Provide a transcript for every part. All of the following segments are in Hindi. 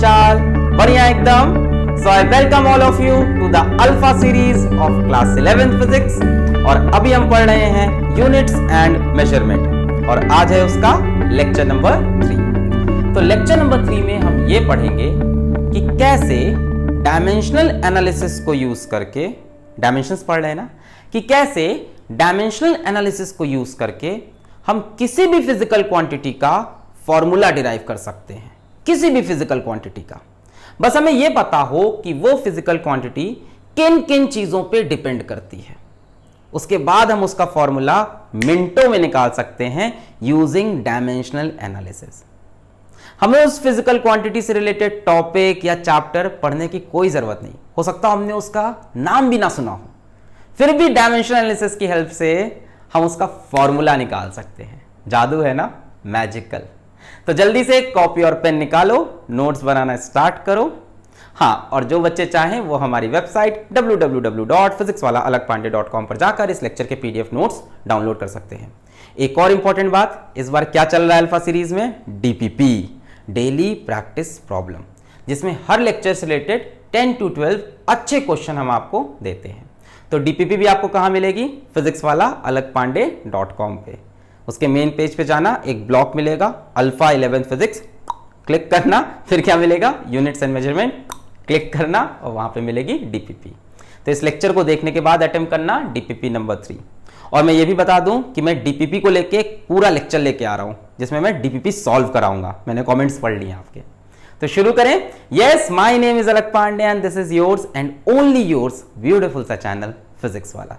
हालचाल? बढ़िया एकदम। So I welcome all of you to the alpha series of class 11th physics. और अभी हम पढ़ रहे हैं यूनिट्स एंड मेजरमेंट और आज है उसका लेक्चर नंबर 3। तो लेक्चर नंबर 3 में हम ये पढ़ेंगे कि कैसे डायमेंशनल एनालिसिस को यूज करके, डायमेंशंस पढ़ रहे हैं ना, कि कैसे डायमेंशनल एनालिसिस को यूज करके हम किसी भी फिजिकल क्वांटिटी का फॉर्मूला डिराइव कर सकते हैं। किसी भी फिजिकल क्वांटिटी का, बस हमें यह पता हो कि वो फिजिकल क्वांटिटी किन किन चीजों पे डिपेंड करती है। उसके बाद हम उसका फॉर्मूला मिनटों में निकाल सकते हैं यूजिंग डायमेंशनल एनालिसिस। हमें उस फिजिकल क्वांटिटी से रिलेटेड टॉपिक या चैप्टर पढ़ने की कोई जरूरत नहीं। हो सकता है हमने उसका नाम भी ना सुना हो, फिर भी डायमेंशनल एनालिसिस की हेल्प से हम उसका फॉर्मूला निकाल सकते हैं। जादू है ना, मैजिकल। तो जल्दी से कॉपी और पेन निकालो, नोट्स बनाना स्टार्ट करो। हाँ, और जो बच्चे चाहें वो हमारी वेबसाइट www.physicswalaalagpande.com पर जाकर इस लेक्चर के पीडीएफ नोट्स डाउनलोड कर सकते हैं। एक और इंपॉर्टेंट बात, इस बार क्या चल रहा है अल्फा सीरीज में? डीपीपी, डेली प्रैक्टिस प्रॉब्लम, जिसमें हर लेक्चर से रिलेटेड 10 to 12 अच्छे क्वेश्चन हम आपको देते हैं। तो डीपीपी भी आपको कहां मिलेगी? physicswalaalagpande.com पे। उसके मेन पेज पे जाना, एक ब्लॉक मिलेगा अल्फा 11th फिजिक्स, क्लिक करना, फिर क्या मिलेगा? यूनिट्स एंड मेजरमेंट, क्लिक करना और वहां पे मिलेगी डीपीपी। तो इस लेक्चर को देखने के बाद अटेम्प्ट करना डीपीपी नंबर 3। और मैं ये भी बता दूं कि मैं डीपीपी को लेके एक पूरा लेक्चर लेके आ रहा हूं जिसमें मैं डीपीपी सॉल्व कराऊंगा। मैंने कमेंट्स पढ़ लिए आपके, तो शुरू करें। Yes, my name is Alakh Pandey and this is yours and only yours beautiful सा चैनल फिजिक्स वाला।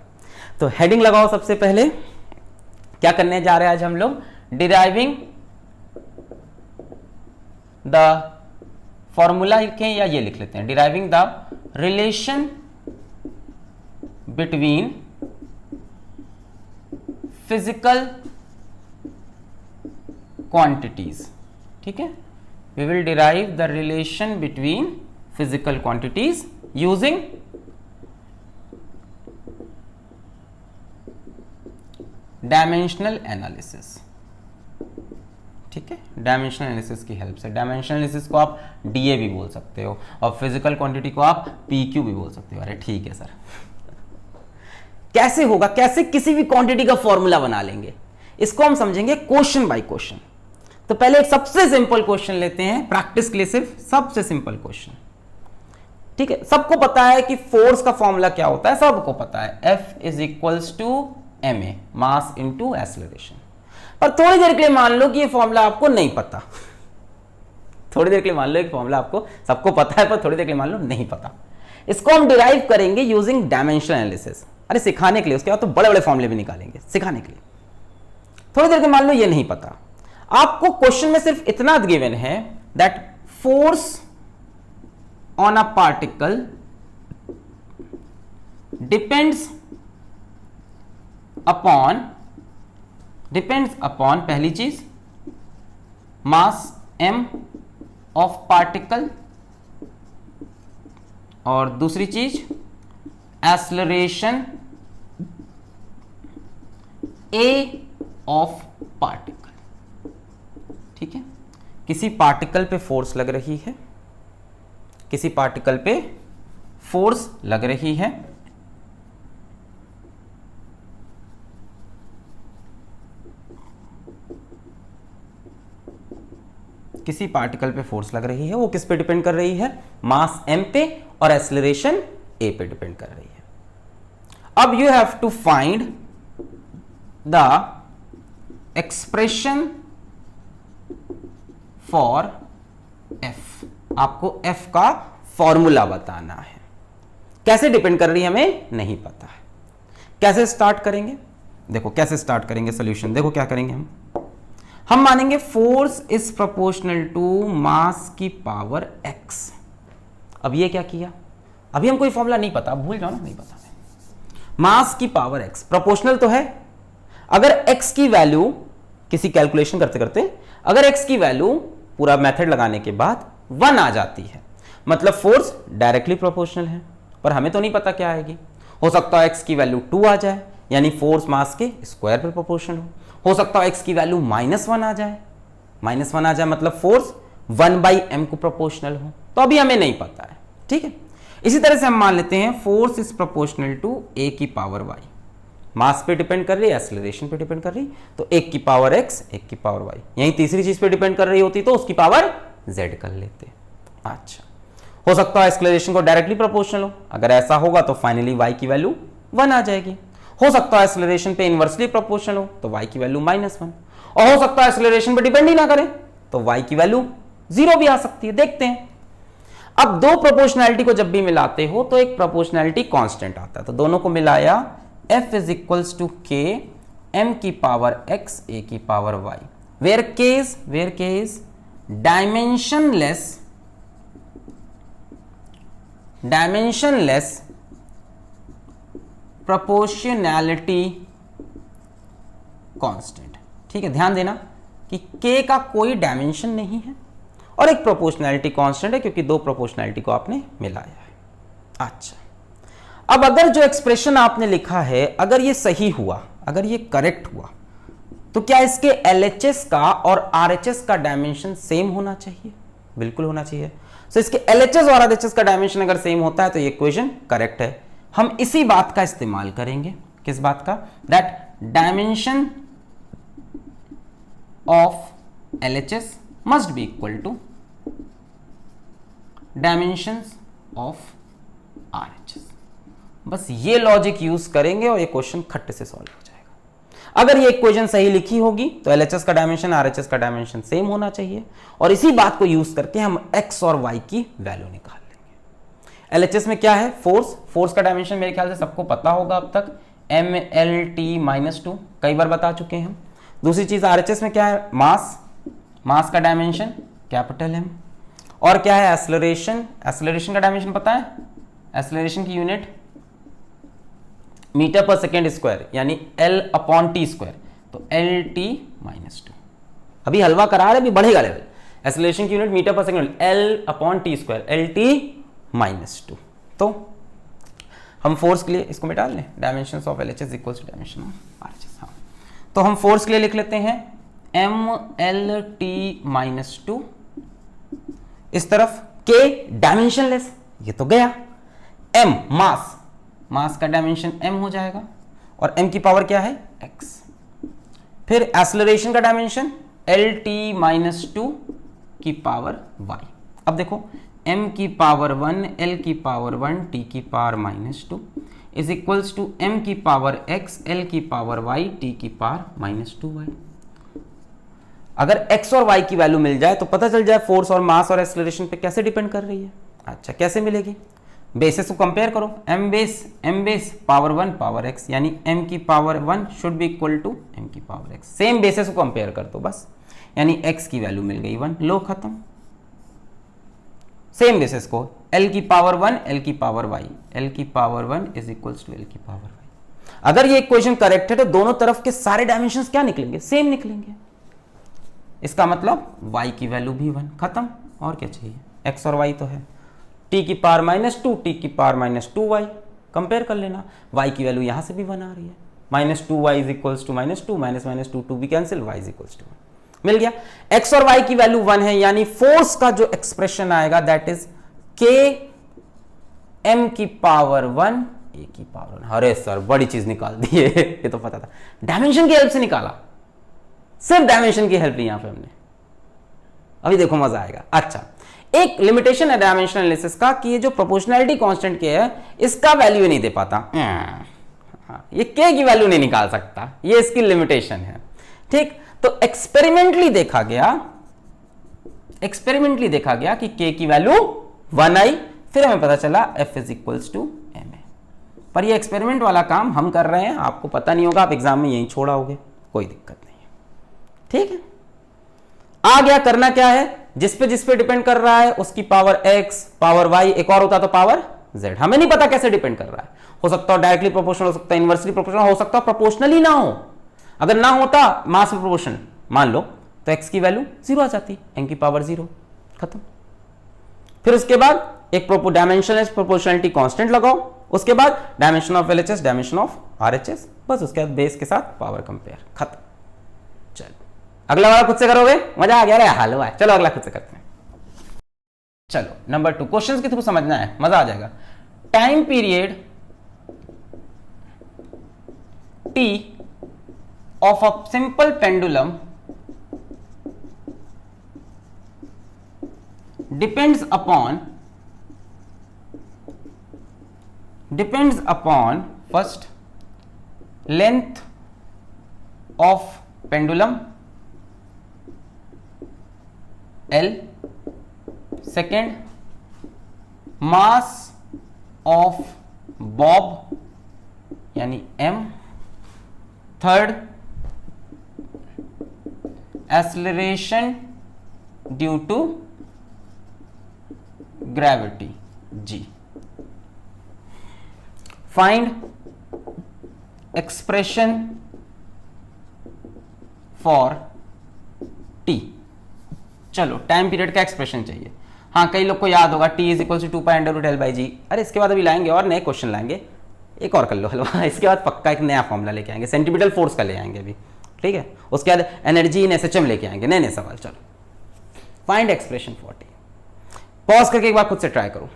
तो हेडिंग लगाओ। सबसे पहले क्या करने जा रहे हैं आज हम लोग? डिराइविंग द फॉर्मूला लिखें या ये लिख लेते हैं, deriving the relation between physical quantities. ठीक है, we will derive the relation between physical quantities using dimensional analysis. ठीक है, डायमेंशनल एनालिसिस की हेल्प से। डायमेंशनल एनालिसिस को आप डीए भी बोल सकते हो और फिजिकल क्वांटिटी को आप पीक्यू भी बोल सकते हो। अरे ठीक है सर, कैसे होगा? कैसे किसी भी क्वांटिटी का फॉर्मूला बना लेंगे? इसको हम समझेंगे क्वेश्चन बाय क्वेश्चन। तो पहले एक सबसे सिंपल क्वेश्चन लेते हैं प्रैक्टिस के लिए, सिर्फ सबसे सिंपल क्वेश्चन। ठीक है, सबको पता है कि फोर्स का फॉर्मूला क्या होता है, सबको पता है, F is equals to ma, mass into acceleration. पर थोड़ी देर के लिए मान लो कि ये फॉर्मूला आपको नहीं पता। थोड़ी देर के लिए मान लो कि फॉर्मूला आपको सबको पता है, पर थोड़ी देर के लिए मान लो नहीं पता। इसको हम डिराइव करेंगे यूजिंग डायमेंशनल एनालिसिस। अरे सिखाने के लिए, उसके बाद तो बड़े बड़े फॉर्मूले भी निकालेंगे सिखाने के लिए। थोड़ी देर के मान लो ये नहीं पता, आपको क्वेश्चन में सिर्फ इतना गिवन है that force on a particle depends upon पहली चीज मास m ऑफ पार्टिकल, और दूसरी चीज एक्सेलरेशन a ऑफ पार्टिकल। ठीक है, किसी पार्टिकल पे फोर्स लग रही है, किसी पार्टिकल पे फोर्स लग रही है, किसी पार्टिकल पे फोर्स लग रही है, वो किस पे डिपेंड कर रही है? मास m पे, और एक्सेलरेशन a पे डिपेंड कर रही है। अब you have to find the expression for f। आपको f का फॉर्मूला बताना है। कैसे डिपेंड कर रही है हमें नहीं पता है। कैसे स्टार्ट करेंगे? देखो कैसे स्टार्ट करेंगे सॉल्यूशन। देखो क्या करेंगे हम मानेंगे force is proportional to mass की पावर x। अब ये क्या किया? अभी हम कोई फॉर्मूला नहीं पता, भूल जाओ ना, नहीं पता। मास की पावर x प्रोपोर्शनल तो है। अगर x की वैल्यू, किसी कैलकुलेशन करते करते अगर x की वैल्यू पूरा मेथड लगाने के बाद 1 आ जाती है, मतलब फोर्स डायरेक्टली प्रोपोर्शनल है। पर हमें तो नहीं पता क्या आएगी। हो सकता है x की वैल्यू 2 आ जाए, यानी फोर्स मास के स्क्वायर पर प्रोपोर्शनल हो सकता है x की वैल्यू -1 आ जाए, -1 आ जाए मतलब फोर्स 1/m को प्रोपोर्शनल हो, तो अभी हमें नहीं पता है, ठीक है। इसी तरह से हम मान लेते हैं force is proportional to a की पावर y, मास पे डिपेंड कर रही है, एक्सेलरेशन पे डिपेंड कर रही, तो 1 की पावर x 1 की पावर y, यही तीसरी चीज पे डिपेंड कर रही होती तो उसकी पावर z कर लेते। अच्छा, हो सकता है एक्सेलरेशन को डायरेक्टली प्रोपोर्शनल हो, अगर ऐसा होगा तो फाइनली y की वैल्यू 1 आ जाएगी। हो सकता है एक्सेलरेशन पे इनवर्सली प्रोपोर्शनल हो तो y की वैल्यू -1, और हो सकता है एक्सेलरेशन पे डिपेंड ही ना करे तो y की वैल्यू 0 भी आ सकती है। देखते हैं, अब दो प्रोपोर्शनैलिटी को जब भी मिलाते हो तो एक प्रोपोर्शनैलिटी कांस्टेंट आता है, तो दोनों को मिलाया f is equals to k m की पावर x a की power y, where k is dimensionless proportionality constant. ठीक है, ध्यान देना कि k का कोई डायमेंशन नहीं है और एक प्रोपोर्शनैलिटी कांस्टेंट है क्योंकि दो प्रोपोर्शनैलिटी को आपने मिलाया है। अच्छा, अब अगर जो एक्सप्रेशन आपने लिखा है अगर ये सही हुआ, अगर ये करेक्ट हुआ, तो क्या इसके LHS का और RHS का डायमेंशन सेम होना चाहिए? बिल्कुल होना चाहिए। तो इसके LHS और RHS का डायमेंशन अगर सेम होता है तो ये इक्वेशन करेक्ट है। हम इसी बात का इस्तेमाल करेंगे, किस बात का? That dimension of LHS must be equal to dimensions of RHS। बस ये लॉजिक यूज करेंगे और ये क्वेश्चन खट्ट से सॉल्व हो जाएगा। अगर ये इक्वेशन सही लिखी होगी तो LHS का डायमेंशन RHS का डायमेंशन सेम होना चाहिए, और इसी बात को यूज करके हम x और y की वैल्यू निकाल लेंगे। LHS में क्या है? फोर्स का डायमेंशन मेरे ख्याल से सबको पता होगा अब तक, MLT-2, कई बार बता चुके हैं हम। दूसरी चीज RHS में क्या है? मास का डायमेंशन कैपिटल M, और क्या है? एक्सेलरेशन का डायमेंशन पता है? एक्सेलरेशन की यूनिट मीटर पर सेकेंड स्क्वायर यानी L/t², तो LT-2। अभी हलवा करा रहे, अभी बढ़ेगा लेवल। एक्सेलरेशन की यूनिट मीटर पर सेकेंड L/t², LT-2। तो हम फोर्स के लिए इसको मिटा लें, dimensions of LHS equals to dimension of RHS। हाँ, तो हम फोर्स के लिए लिख लेते हैं MLT-2, इस तरफ K डायमेंशनलेस, ये तो गया। M मास का डायमेंशन M हो जाएगा, और M की पावर क्या है? X। फिर एक्सेलरेशन का डायमेंशन LT-2 की पावर Y। अब देखो, M की पावर 1, L की पावर 1, T की power -2 is equals to M की पावर X, L की पावर Y, T की पावर -2Y। अगर x और y की वैल्यू मिल जाए तो पता चल जाए फोर्स और मास और एक्सेलरेशन पे कैसे डिपेंड कर रही है। अच्छा, कैसे मिलेगी? बेसिस को कंपेयर करो, m base power 1 power x, यानी m की power 1 should be equal to m की पावर x। सेम बेसिस को कंपेयर कर दो बस, यानी x की वैल्यू मिल गई 1, लो खत्म। सेम बेसिस को l की पावर 1 l की पावर y, l की power 1 is equals to l की पावर y। अगर ये इक्वेशन करेक्ट है तो दोनों तरफ के सारे डायमेंशंस क्या निकलेंगे? सेम निकलेंगे। इसका मतलब y की वैल्यू भी 1, खत्म। और क्या चाहिए? x और y तो है, t की पावर -2, t की पावर -2y, कंपेयर कर लेना। y की वैल्यू यहां से भी 1 आ रही है, -2y इज इक्वल्स टू -2, -2 2 भी cancel, y is equals to 1 मिल गया। x और y की वैल्यू 1 है, यानी फोर्स का जो एक्सप्रेशन आएगा दैट इज k m की पावर 1 a की पावर 1। अरे सर, बड़ी चीज निकाल दी है, ये तो पता था, डायमेंशन की हेल्प से निकाला, सिर्फ डायमेंशन की हेल्प यहां पे हमने। अभी देखो मजा आएगा। अच्छा, एक लिमिटेशन है डायमेंशनल एनालिसिस का कि ये जो प्रोपोर्शनैलिटी कांस्टेंट के है इसका वैल्यू नहीं दे पाता, ये के की वैल्यू नहीं निकाल सकता, ये इसकी लिमिटेशन है। ठीक, तो एक्सपेरिमेंटली देखा गया कि के की वैल्यू 1 आई, फिर हमें पता चला F is equals to ma। पर ये एक्सपेरिमेंट वाला काम हम कर रहे हैं, आपको पता नहीं होगा, आप एग्जाम में यही छोड़ाओगे, कोई दिक्कत नहीं है। ठीक है, आ गया। करना क्या है? जिस पे डिपेंड कर रहा है उसकी पावर x, पावर y, एक और होता तो पावर z। हमें नहीं पता कैसे डिपेंड कर रहा है, हो सकता है डायरेक्टली प्रोपोर्शनल, हो सकता है इनवर्सली प्रोपोर्शनल, हो सकता है प्रोपोर्शनल ही ना हो। अगर ना होता मास प्रोपोर्शन मान लो तो x की वैल्यू 0 आ जाती, m की पावर 0, खत्म। फिर उसके बाद एक डायमेंशनलेस प्रोपोर्शनैलिटी कांस्टेंट लगाओ, उसके बाद dimension of LHS, dimension of RHS, बस उसके बाद बेस के साथ पावर कंपेयर, खत्म। चलो अगला वाला खुद से करोगे, मजा आ गया रे, हलवा है। चलो अगला खुद से करते हैं। चलो नंबर 2, क्वेश्चंस के थ्रू समझना है, मजा आ जाएगा। Time period T of a simple pendulum depends upon first length of pendulum L, second mass of bob यानी m, third acceleration due to gravity g. Find expression for t. चलो टाइम पीरियड का एक्सप्रेशन चाहिए। हाँ, कई लोग को याद होगा t is equal to 2π/L/g। अरे इसके बाद अभी लाएंगे और नए क्वेश्चन लाएंगे, एक और कर लो हलवा। इसके बाद पक्का एक नया फॉर्मूला लेके आएंगे, सेंटीमीटर फोर्स का ले आएंगे अभी, ठीक है। उसके बाद एनर्जी इन एसएचएम लेके आएंगे, नए नए सवाल। चलो find expression for T. Pause करके एक बार खुद से ट्राई करो,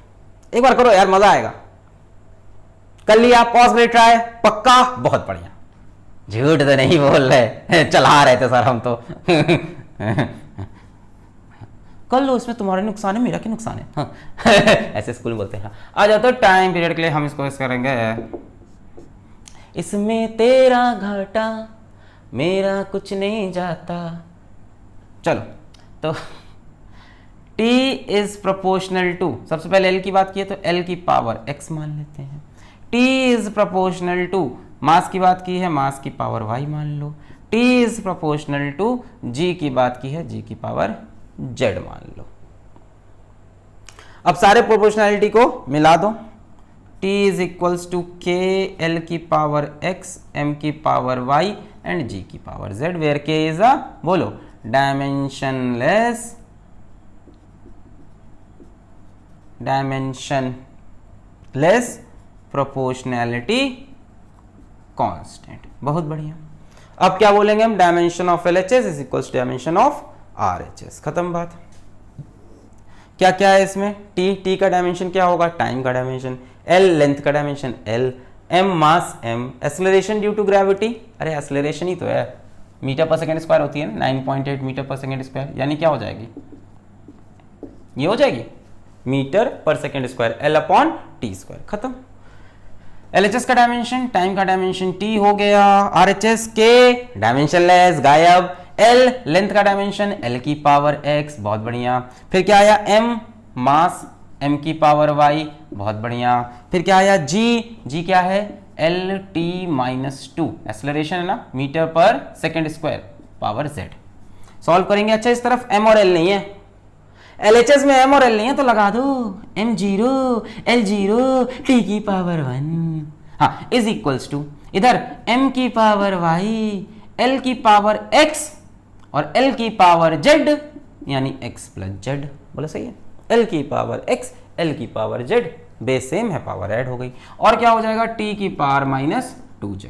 एक बार करो यार, मजा आएगा। कर लिया पॉज करके ट्राई, पक्का? बहुत बढ़िया, झूठ तो नहीं बोल रहे, चला रहे थे सर हम तो। कर लो, इसमें तुम्हारा नुकसान है, मेरा क्या नुकसान है। हाँ। ऐसे स्कूल में बोलते हैं। आ जाओ तो टाइम पीरियड के लिए हम इसको इस करेंगे, इसमें तेरा घाटा मेरा कुछ नहीं जाता। चलो तो t इज प्रोपोर्शनल टू, सबसे पहले l की बात की है तो l की पावर x मान लेते हैं। t is proportional to, mass की बात की है, मास की पावर y मान लो। t is proportional to, g की बात की है, g की पावर z मान लो। अब सारे प्रोपोर्शनैलिटी को मिला दो। t is equals to k l की पावर x m की पावर y एंड g की power z, where k is a, बोलो, डायमेंशनलेस प्रोपोर्शनैलिटी कांस्टेंट। बहुत बढ़िया। अब क्या बोलेंगे हम, dimension of LHS is equals to dimension of RHS। खत्म बात। क्या क्या है इसमें, t का डायमेंशन क्या होगा, टाइम का डायमेंशन, l लेंथ का dimension l, m mass m, acceleration due to gravity, अरे एक्सेलरेशन ही तो है, मीटर पर सेकंड स्क्वायर होती है ना, 9.8 मीटर पर सेकंड स्क्वायर, यानी क्या हो जाएगी, ये हो जाएगी मीटर पर सेकंड स्क्वायर, L/t²। खत्म। LHS का डायमेंशन, टाइम का डायमेंशन t हो गया, RHS के डायमेंशनलेस गायब, L लेंथ का डायमेंशन L की पावर x, बहुत बढ़िया। फिर क्या आया, m मास m की पावर y, बहुत बढ़िया। फिर क्या आया, g क्या है, L/t-2, एक्सेलरेशन है ना, मीटर पर second square, power z। Solve करेंगे। अच्छा इस तरफ m और l नहीं है, LHS में m और l नहीं है तो लगा दो m0 l0 t की पावर 1, हाँ, इज इक्वल्स टू, इधर m की पावर y, l की पावर x और l की पावर z, यानी x प्लस z। बोलो सही है, l की पावर x, l की पावर z, बेस सेम है, पावर ऐड हो गई। और क्या हो जाएगा, t की पावर -2z,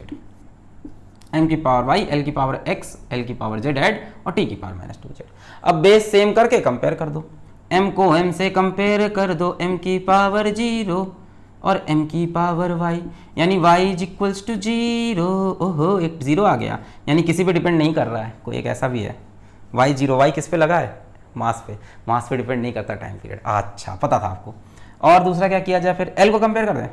m की पावर y, l की पावर x, l की पावर z ऐड और t की पावर -2z। अब बेस सेम करके कंपेयर कर दो, m को m से कंपेयर कर दो, m की पावर 0 और m की पावर y, यानी y इज इक्वल्स टू 0। ओहो, एक 0 आ गया, यानी किसी पे डिपेंड नहीं कर रहा है, कोई एक ऐसा भी है y 0, y किस पे लगा है, मास पे, मास पे डिपेंड नहीं करता टाइम पीरियड। अच्छा, पता था आपको। और दूसरा क्या किया जाए, फिर l को कंपेयर कर दें,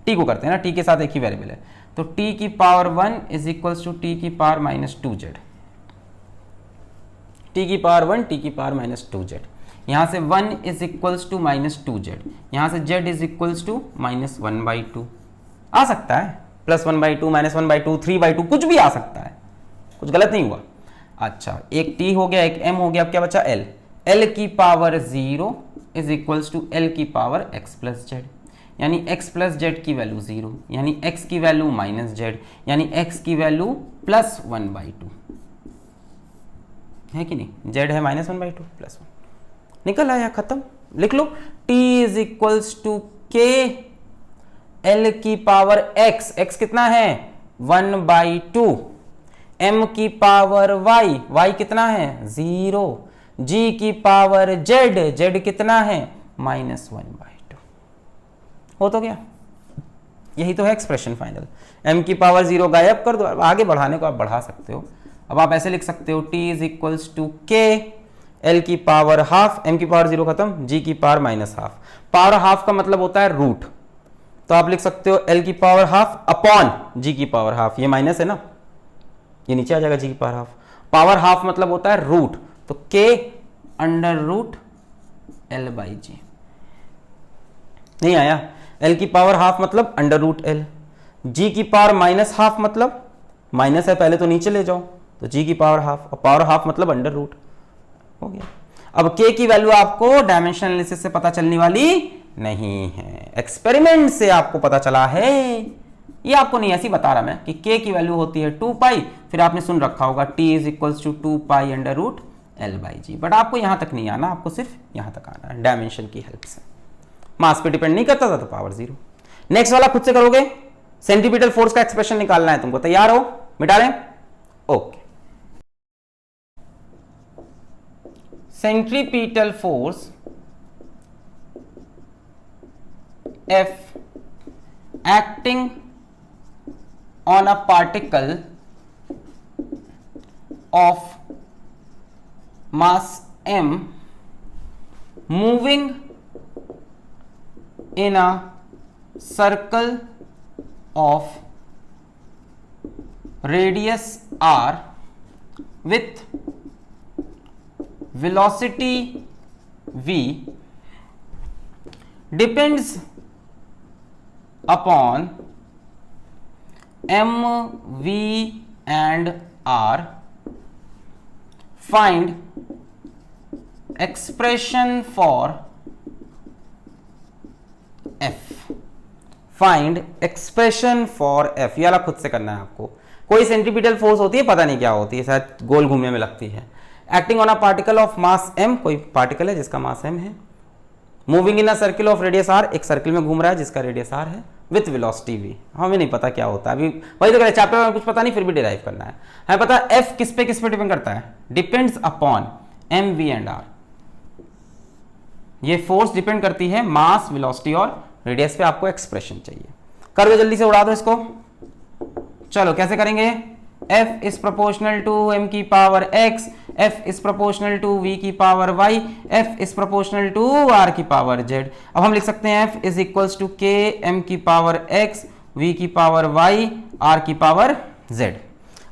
t को करते हैं ना, t के साथ एक ही वेरिएबल है, तो t की power 1 is equals to t की पावर -2z, t की पावर 1 t की पावर -2z, यहाँ से 1 इज इक्वल्स टू -2z, यहाँ से z इज इक्वल्स टू -1/2 आ सकता है, +1/2, -1/2, 3/2, कुछ भी आ सकता है, कुछ गलत नहीं हुआ। अच्छा, एक t हो गया, एक m हो गया, अब क्या बचा l, l की power 0 is equals to l की पावर x प्लस z, यानी x प्लस z की वैल्यू 0, यानी x की वैल्यू -z, यानी x की वैल्यू +1/2 है कि नहीं, z है -1/2 +1, निकल आया, खत्म। लिख लो, t is equals to k l की पावर x, x कितना है 1/2, m की पावर y, y कितना है 0, g की पावर z, z कितना है -1/2 हो तो गया, यही तो है एक्सप्रेशन फाइनल। m की पावर 0 गायब कर दो, आगे बढ़ाने को आप बढ़ा सकते हो। अब आप ऐसे लिख सकते हो t is equals to k l की पावर हाफ, m की पावर 0 खत्म, g की पावर -12। पावर हाफ का मतलब होता है रूट, तो आप लिख सकते हो l की पावर हाफ अपॉन g की पावर हाफ, ये माइनस है ना, ये नीचे आ जाएगा g की पावर हाफ। पावर हाफ मतलब होता है रूट, तो k अंडर रूट l/g। नहीं आया? l की पावर हाफ मतलब अंडर रूट l, g की पावर -12 मतलब माइनस है, पहले तो नीचे ले जाओ, तो g की पावर हाफ, और पावर हाफ मतलब अंडर रूट, हो गया। अब k की वैल्यू आपको डायमेंशन एनालिसिस से पता चलने वाली नहीं है, एक्सपेरिमेंट से आपको पता चला है। ये आपको नहीं ऐसी बता रहा मैं कि k की वैल्यू होती है 2π, फिर आपने सुन रखा होगा t is equals to 2π under root l/g, but आपको यहां तक नहीं आना, आपको सिर्फ यहां तक आना है डायमेंशन की हेल्प से। मास पे डिपेंड नहीं करता था तो पावर 0। नेक्स्ट वाला खुद से करोगे, सेंट्रीपिटल फोर्स का एक्सप्रेशन निकालना है तुमको, तैयार हो? मिटा लें? Okay. Centripetal force F acting on a particle of mass m moving in a circle of radius r with velocity v depends upon m, v and r. Find expression for f. Find expression for f, ये वाला खुद से करना है आपको। कोई सेंट्रीपिटल फोर्स होती है, पता नहीं क्या होती है, शायद गोल घूमने में लगती है। Acting on a particle of mass m, कोई पार्टिकल है जिसका मास m है, moving in a circle of radius r, एक सर्किल में घूम रहा है जिसका रेडियस r है, विथ वेलोसिटी v। हमें नहीं पता क्या होता है, अभी वही तो चैप्टर में कुछ पता नहीं, फिर भी डिराइव करना है। हमें पता f किस पे डिपेंड करता है, depends upon m, v and r। ये फोर्स डिपेंड करती है मास, वेलोसिटी और रेडियस पे। आपको एक्सप्रेशन चाहिए, कर दो जल्दी से, उड़ा दो इसको। चलो कैसे करेंगे? f is proportional to m की power x, f is proportional to v की power y, f is proportional to r की पावर z। अब हम लिख सकते हैं f is equals to k m की पावर x, v की पावर y, r की पावर z।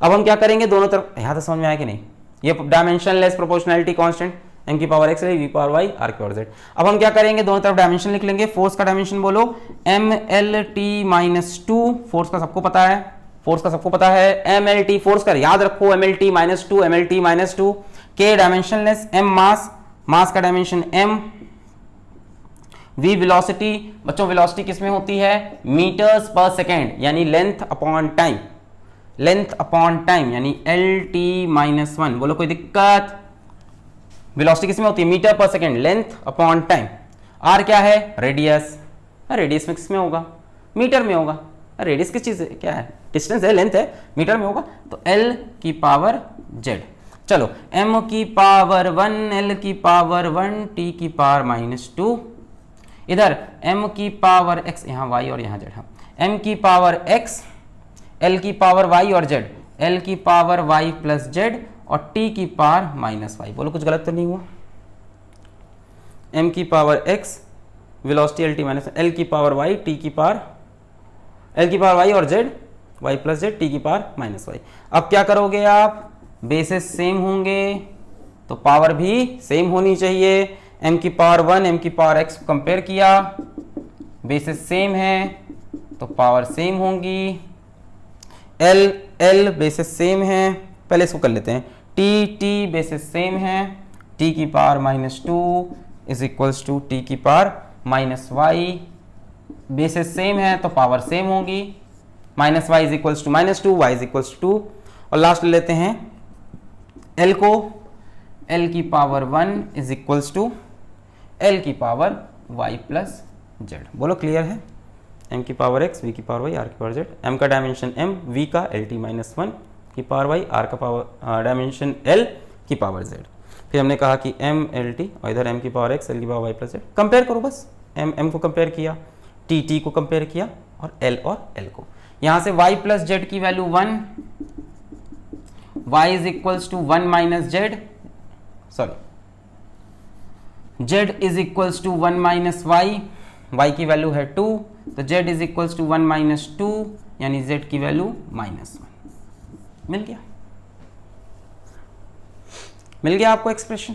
अब हम क्या करेंगे, दोनों तरफ, यहां तक समझ में आया कि नहीं? ये डायमेंशनलेस प्रोपोर्शनैलिटी कांस्टेंट m की पावर x, v की पावर y, r की पावर z। अब हम क्या करेंगे, दोनों तरफ डायमेंशन लिख लेंगे। फोर्स का डायमेंशन बोलो mlt-2, फोर्स का सबको पता है, फोर्स का सबको पता है। mlt फोर्स का याद रखो, mlt-2, mlt-2, k dimensionless, m मास, मास का डायमेंशन m, v वेलोसिटी, बच्चों वेलोसिटी किसमें होती है? मीटर्स पर सेकेंड, यानी length upon time, length upon time यानी lt-1। बोलो कोई दिक्कत? वेलोसिटी किसमें होती है? मीटर पर second, length upon time. r क्या है? रेडियस। रेडियस में किसमें होगा? मीटर में होगा। रेडियस किस चीज है, क्या है? डिस्टेंस है, लेंथ है, मीटर में होगा, तो l की पावर z। चलो m की पावर 1, l की पावर 1, t की पावर -2, इधर m की पावर x, यहाँ y और यहाँ z, m की पावर x, l की पावर y और z, l की पावर y प्लस z और t की पावर -y। बोलो कुछ गलत तो नहीं हुआ? m की power x, velocity lt minus, l की पावर y, t की पावर, l की पावर y और z, y plus z, t की पावर -y। अब क्या करोगे आप? बेसिस सेम होंगे तो पावर भी सेम होनी चाहिए। m की पावर 1, m की पावर x को कंपेयर किया, बेसिस सेम है तो पावर सेम होंगी। l बेसिस सेम है, पहले इसको कर लेते हैं। t बेसिस सेम है, t की power -2 is equals to t की पावर -y, बेसिस सेम है तो पावर सेम होगी। -y is equals to -2, y is equals to 2, और लास्ट ले लेते हैं l को, l की power 1 is equals to l की पावर y प्लस z। बोलो क्लियर है? m की पावर x, v की पावर y, r की पावर z, m का डायमेंशन m, v का lt-1 की पावर y, r का पावर डायमेंशन l की पावर z। फिर हमने कहा कि m l t और इधर m की पावर x l की power y plus Z. Compare करो बस, m को कंपेयर किया, t को कंपेयर किया और l को। यहाँ से y प्लस जेड की value 1, y is equals to 1 minus z, sorry z is equals to 1 minus y, y की वैल्यू है 2, तो z is equals to 1 minus 2, यानी z की वैल्यू -1। मिल गया आपको एक्सप्रेशन।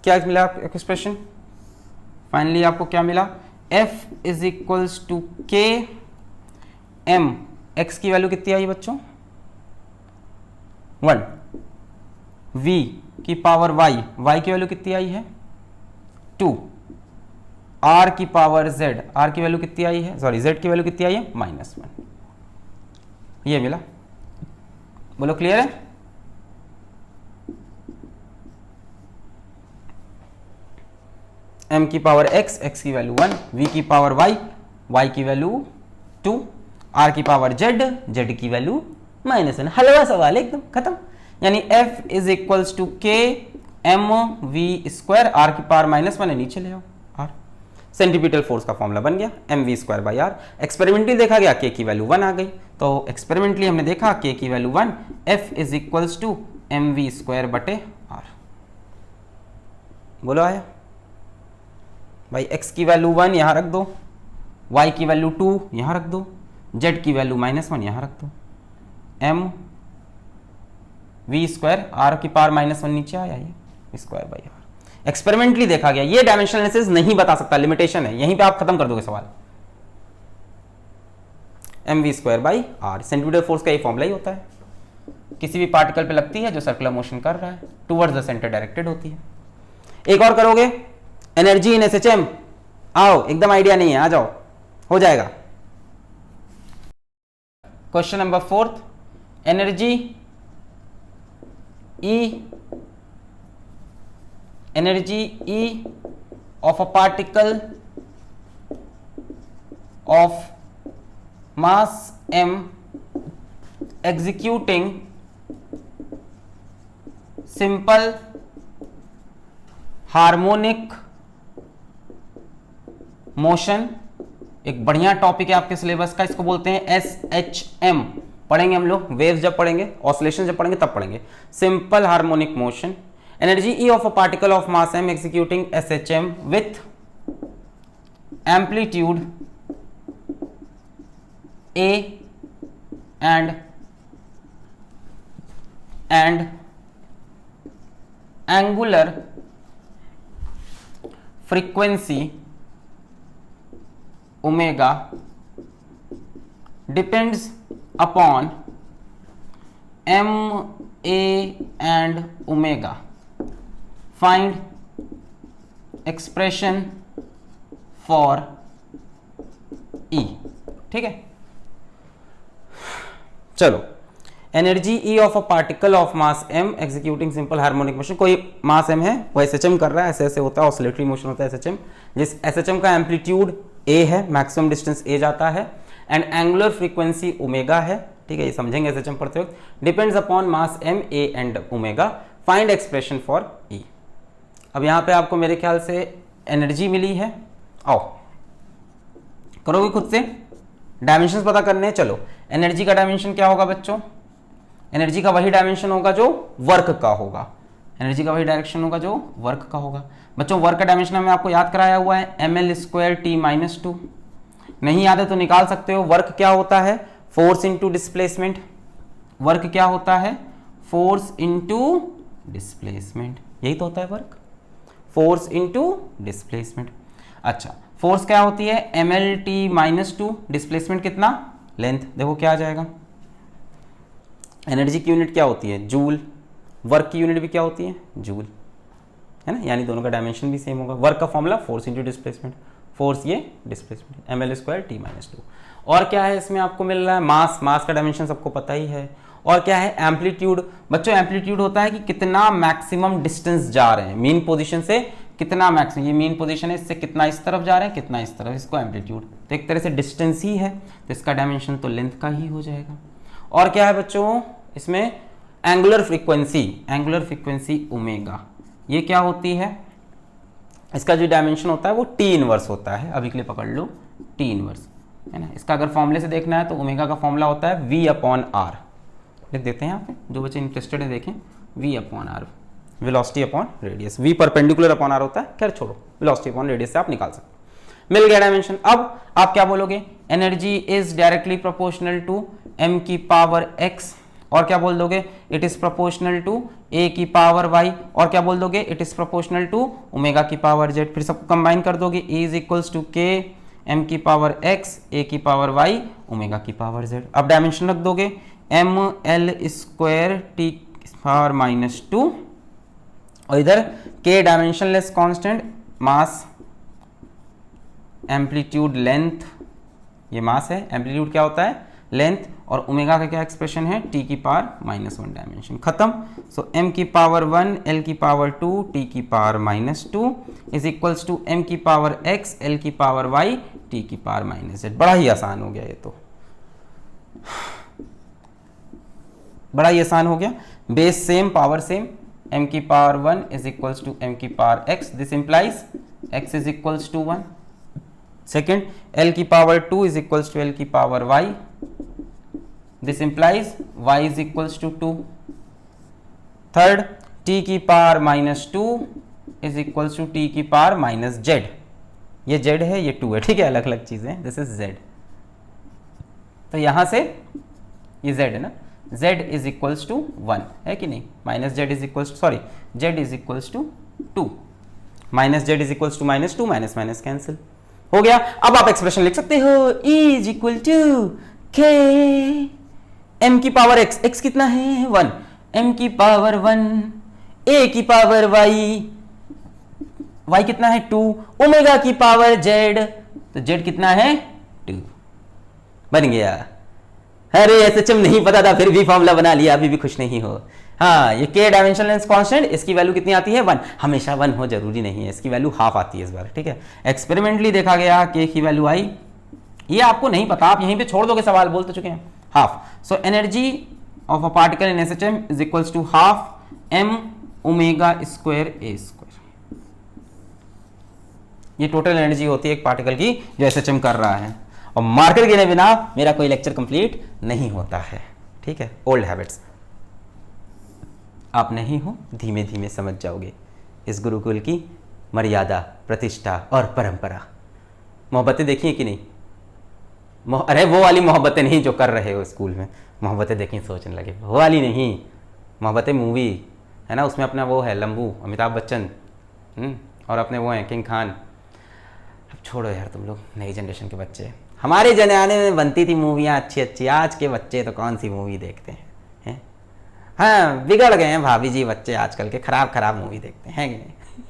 क्या मिला आपको एक्सप्रेशन? फाइनली आपको क्या मिला? f is equals to k m, x की वैल्यू कितनी आई बच्चों? 1, v की पावर y, y की वैल्यू कितनी आई है? 2, r की पावर z, r की वैल्यू कितनी आई है? सॉरी z की वैल्यू कितनी आई है? -1। ये मिला। बोलो क्लियर है? m की पावर x, x की वैल्यू 1, v की पावर y, y की वैल्यू 2, r की पावर z, z की वैल्यू -1। हलवा सवाल एकदम खत्म। यानी f is equals to k m v square, r की पावर -1 है, नीचे ले आओ r। सेंटीपिटल फोर्स का फॉर्मूला बन गया mv square by r। Experimentally देखा गया k की वैल्यू 1 आ गई, तो एक्सपेरिमेंटली हमने देखा k की value 1, f is equals to mv square बटे r। बोलो आया भाई? x की वैल्यू 1 यहां रख दो, y की वैल्यू 2 यहां रख दो, z की वैल्यू -1 यहां रख दो, m v स्क्वायर, r की पावर -1 नीचे आया, ये स्क्वायर बाई r। एक्सपेरिमेंटली देखा गया। ये डायमेंशनल एनालिसिस नहीं बता सकता, लिमिटेशन है, यहीं पे आप खत्म कर दोगे सवाल। mv square by r, centimetre force का ये फॉर्मूला ही होता है। किसी भी पार्टिकल पे लगती है जो सर्कुलर मोशन कर रहा है, टुवर्ड्स द सेंटर डायरेक्टेड होती है। एक और करोगे, एनर्जी इन एसएचएम। आओ, एकदम आइडिया नहीं है, आ जाओ, हो जाएगा। Question number 4, energy E of a particle of mass m executing simple harmonic motion। एक बढ़िया टॉपिक है आपके सिलेबस का, इसको बोलते हैं SHM। पढ़ेंगे हम लोग, वेव्स जब पढ़ेंगे, ऑसिलेशन जब पढ़ेंगे तब पढ़ेंगे। Simple harmonic motion, energy E of a particle of mass m executing SHM with amplitude A and angular frequency omega depends upon m, a and omega। Find expression for E। ठीक है, चलो। Energy E of a particle of mass m executing simple harmonic motion। कोई मास m है, वो SHM कर रहा है, ऐसे ऐसे होता है, ऑसिलेटरी मोशन होता है SHM। जिस SHM का एम्पलीट्यूड a है, मैक्सिमम डिस्टेंस a जाता है, एंड एंगुलर फ्रीक्वेंसी ओमेगा है। ठीक है, ये समझेंगे SHM पढ़ते वक्त। Depends upon mass m, a and omega. Find expression for E। अब यहां पे आपको मेरे ख्याल से एनर्जी मिली है, आओ करोगे खुद से, डायमेंशंस पता करने। चलो, एनर्जी का डायमेंशन क्या होगा बच्चों? एनर्जी का वही डायमेंशन होगा जो वर्क का होगा। एनर्जी का वही डायरेक्शन होगा जो वर्क का होगा। बच्चों, वर्क का डायमेंशन हमें आपको याद कराया हुआ है, ml² t-2। नहीं याद है तो निकाल सकते हो। वर्क क्या होता है? Force into displacement. वर्क क्या होता है? Force into displacement. यही तो होता है वर्क, फोर्स इंटू डिस्प्लेसमेंट। अच्छा, फोर्स क्या होती है? mlt-2। डिस्प्लेसमेंट कितना? लेंथ। देखो क्या आ जाएगा, एनर्जी की यूनिट क्या होती है? जूल। वर्क की यूनिट भी क्या होती है? जूल, है ना? यानी दोनों का डायमेंशन भी सेम होगा। वर्क का formula force into displacement, force ये डिस्प्लेसमेंट, ml² t-2। और क्या है इसमें आपको मिल रहा है? मास। मास का डायमेंशन सबको पता ही है। और क्या है? एम्पलीट्यूड। बच्चों, एम्पलीट्यूड होता है कि कितना मैक्सिमम डिस्टेंस जा रहे हैं मीन पोजीशन से, कितना मैक्सिमम, ये मीन पोजीशन है, इससे कितना इस तरफ जा रहे हैं, कितना इस तरफ, इसको एम्पलीट्यूड। तो एक तरह से डिस्टेंस ही है, तो इसका डायमेंशन तो लेंथ का ही हो जाएगा। और क्या है बच्चों इसमें? एंगुलर फ्रीक्वेंसी ओमेगा, ये क्या होती है, इसका जो डायमेंशन होता है वो टी इनवर्स होता है, अभी के लिए पकड़ लो टी इनवर्स, है ना। इसका अगर फॉर्मूले से देखना है तो ओमेगा का फॉर्मूला होता है v अपॉन आर, लिख देते हैं यहाँ पे, जो बच्चे इंटरेस्टेड है देखें, v upon r, velocity upon radius, v perpendicular upon r होता है, खैर छोड़ो, वेलोसिटी अपॉन रेडियस से आप निकाल सकते हो। मिल गया डायमेंशन। अब आप क्या बोलोगे, energy is directly proportional to m की पावर x, और क्या बोल दोगे, it is proportional to a की पावर y, और क्या बोल दोगे, it is proportional to omega की पावर z। फिर सबको कंबाइन कर दोगे, e is equals to k m की पावर x, a की पावर y, ओमेगा की पावर z। अब डायमेंशन रख दोगे m l square t power minus 2, और इधर k डायमेंशनलेस कांस्टेंट, मास, एम्पलीट्यूड, लेंथ, ये मास है, एम्पलीट्यूड क्या होता है, लेंथ, और ओमेगा का क्या एक्सप्रेशन है, t की पावर माइनस 1 डायमेंशन, खत्म। सो m की पावर 1, l की पावर 2, t की power minus 2 is equals to m की पावर x, l की पावर y, t की पावर माइनस z। बड़ा ही आसान हो गया ये तो, बड़ा ही आसान हो गया। Base same, power same, m की power 1 is equals to m की power x, this implies x is equals to 1। Second, l की power 2 is equals to l की power y, this implies y is equals to 2। Third, t की power minus 2 is equals to t की पावर माइनस z, ये z है, ये 2 है, ठीक है, अलग अलग चीजें, दिस इज z। तो यहां से ये z है ना, z इज इक्वल्स टू 1 है कि नहीं, minus z is equals to, sorry, z is equals to 2, minus z is equals to minus 2, minus minus cancel हो गया। अब आप एक्सप्रेशन लिख सकते हो, E is equal to k m की पावर x, x कितना है 1, m की पावर 1, a की पावर y, y कितना है 2, ओमेगा की पावर z, तो z कितना है 2, बन गया। अरे एसएचएम नहीं पता था फिर भी फॉर्मूला बना लिया, अभी भी खुश नहीं हो। हाँ, ये k डायमेंशनलेस कांस्टेंट, इसकी वैल्यू कितनी आती है 1, हमेशा 1 हो जरूरी नहीं है, इसकी वैल्यू हाफ आती है इस बार, ठीक है। एक्सपेरिमेंटली देखा गया k की वैल्यू आई, ये आपको नहीं पता, आप यहीं पे छोड़ दोगे, सवाल बोल तो चुके हैं, half. So energy of a particle in SHM is equals to half m omega square a square, ये टोटल एनर्जी होती है एक पार्टिकल की जो एसएचएम कर रहा है। और मार्कर गिने बिना मेरा कोई लेक्चर कंप्लीट नहीं होता है, ठीक है, ओल्ड हैबिट्स आप नहीं हो, धीमे धीमे समझ जाओगे इस गुरुकुल की मर्यादा, प्रतिष्ठा और परंपरा। मोहब्बतें देखी है कि नहीं, अरे वो वाली मोहब्बतें नहीं जो कर रहे हो स्कूल में, मोहब्बतें देखी सोचने लगे, वो वाली नहीं, मोहब्बतें मूवी है ना, उसमें अपना वो है लंबू, अमिताभ बच्चन, और अपने वो हैं किंग खान। अब छोड़ो यार, तुम लोग नई जनरेशन के बच्चे, हमारे जमाने में बनती थी मूवियाँ अच्छी अच्छी, आज के बच्चे तो कौन सी मूवी देखते हैं, हाँ बिगड़ गए हैं भाभी जी बच्चे आजकल के, खराब खराब मूवी देखते हैं कि नहीं।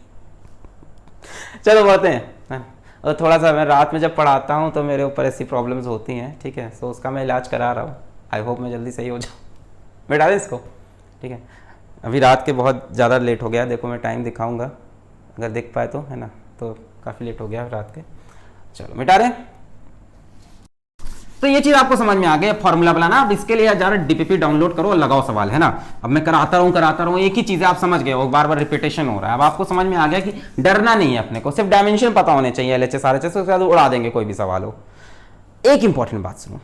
चलो बढ़ते हैं। और थोड़ा सा मैं रात में जब पढ़ाता हूँ तो मेरे ऊपर ऐसी प्रॉब्लम्स होती हैं, ठीक है, सो उसका मैं इलाज करा रहा हूँ, आई होप मैं जल्दी सही हो जाऊँ। मिटा दें इसको, ठीक है। अभी रात के बहुत ज़्यादा लेट हो गया, देखो मैं टाइम दिखाऊँगा अगर दिख पाए तो, है ना, तो काफ़ी लेट हो गया रात के। चलो मिटा दें। तो ये चीज आपको समझ में आ गई, फॉर्मूला बनाना। अब इसके लिए जरा डीपीपी डाउनलोड करो और लगाओ सवाल, है ना। अब मैं कराता रहूं, एक ही चीजें आप समझ गए, वो बार बार रिपीटेशन हो रहा है। अब आपको समझ में आ गया कि डरना नहीं है अपने को, सिर्फ डायमेंशन पता होने चाहिए, एलएचएस आरएचएस, उसके बाद उड़ा देंगे कोई भी सवाल हो। एक इंपॉर्टेंट बात सुनो,